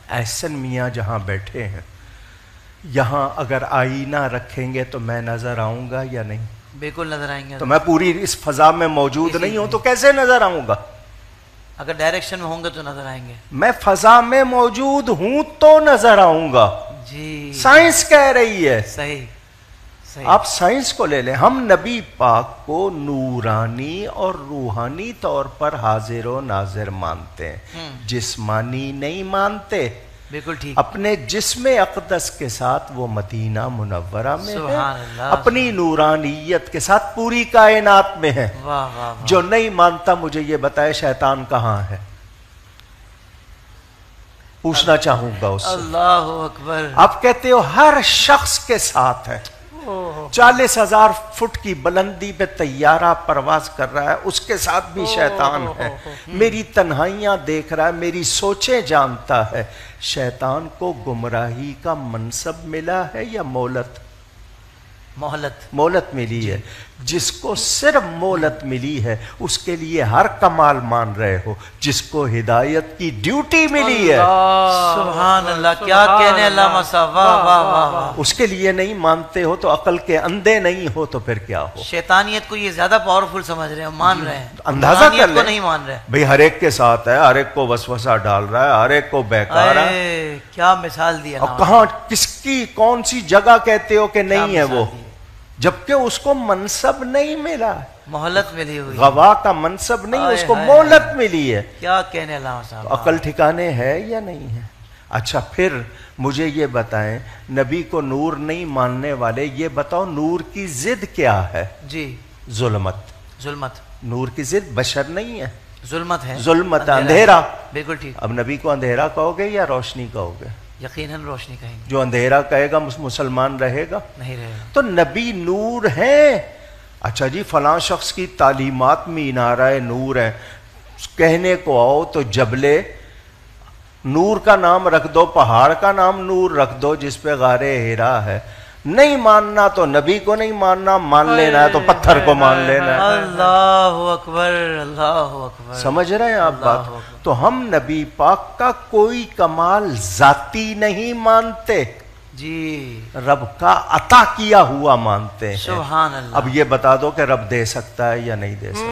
احسن میاں جہاں بیٹھے ہیں یہاں اگر آئینہ رکھیں گے تو میں نظر آؤں گا یا نہیں؟ بالکل نظر آئیں گے. تو میں پوری اس فضا میں موجود نہیں ہوں تو کیسے نظر آؤں گا؟ اگر ڈائریکشن میں ہوں گے تو نظر آئیں گے. میں فضا میں موجود ہوں تو نظر آؤں گا. جی سائنس کہہ رہی ہے. صحیح. آپ سائنس کو لے لیں. ہم نبی پاک کو نورانی اور روحانی طور پر حاضر و ناظر مانتے ہیں، جسمانی نہیں مانتے. بالکل ٹھیک. اپنے جسم اقدس کے ساتھ وہ مدینہ منورہ میں ہے، سبحان اللہ. اپنی نورانیت کے ساتھ پوری کائنات میں ہے. واہ واہ. جو نہیں مانتا مجھے یہ بتائے شیطان کہاں ہے؟ پوچھنا چاہوں گا اس سے. اللہ اکبر. آپ کہتے ہو ہر شخص کے ساتھ ہے. 40,000 فٹ کی بلندی پہ طیارہ پرواز کر رہا ہے، اس کے ساتھ بھی شیطان ہے. میری تنہائیاں دیکھ رہا ہے، میری سوچیں جانتا ہے. شیطان کو گمراہی کا منصب ملا ہے یا مہلت؟ مہلت ملی ہے. جس کو صرف مہلت ملی ہے اس کے لیے ہر کمال مان رہے ہو. جس کو ہدایت کی ڈیوٹی ملی ہے سبحان اللہ. کیا کہنے علامہ صاحب. واہ واہ واہ. اس کے لیے نہیں مانتے ہو تو عقل کے اندھے نہیں ہو تو پھر کیا ہو؟ شیطانیت کو یہ زیادہ پاورفل سمجھ رہے ہیں، مان رہے ہیں. اندازہ کر لیں. کو نہیں مان رہے بھئی ہر ایک کے ساتھ ہے، ہر ایک کو وسوسہ ڈال رہا ہے، ہر ایک کو بہکا رہا ہے. کیا مثال دیا. اور کہاں کس کی کون سی جگہ کہتے ہو کہ نہیں ہے وہ، جبکہ اس کو منصب نہیں ملا. مہلت ملی ہوئی. گواہ کا منصب نہیں، اس کو مہلت ملی ہے. کیا کہنے علامہ صاحب. عقل ٹھکانے ہے یا نہیں ہے؟ اچھا پھر مجھے یہ بتائیں، نبی کو نور نہیں ماننے والے یہ بتاؤ نور کی ضد کیا ہے؟ جی ظلمت. نور کی ضد بشر نہیں ہے، ظلمت ہے. ظلمت اندھیرا. بالکل ٹھیک. اب نبی کو اندھیرا کہو گے یا روشنی کہو گے؟ یقیناً روشنی کہیں گے. جو اندھیرا کہے گا مسلمان رہے گا؟ نہیں رہے گا. تو نبی نور ہیں. اچھا جی فلاں شخص کی تعلیمات مینارہ نور ہے، کہنے کو آؤ تو جبلے نور کا نام رکھ دو، پہاڑ کا نام نور رکھ دو جس پہ غار ہیرا ہے. نہیں ماننا تو نبی کو نہیں ماننا، مان لینا ہے تو پتھر کو مان لینا ہے. اللہ اکبر. اللہ اکبر. سمجھ رہے ہیں آپ بات؟ تو ہم نبی پاک کا کوئی کمال ذاتی نہیں مانتے، جی رب کا عطا کیا ہوا مانتے ہیں. سبحان اللہ. اب یہ بتا دو کہ رب دے سکتا ہے یا نہیں دے سکتا؟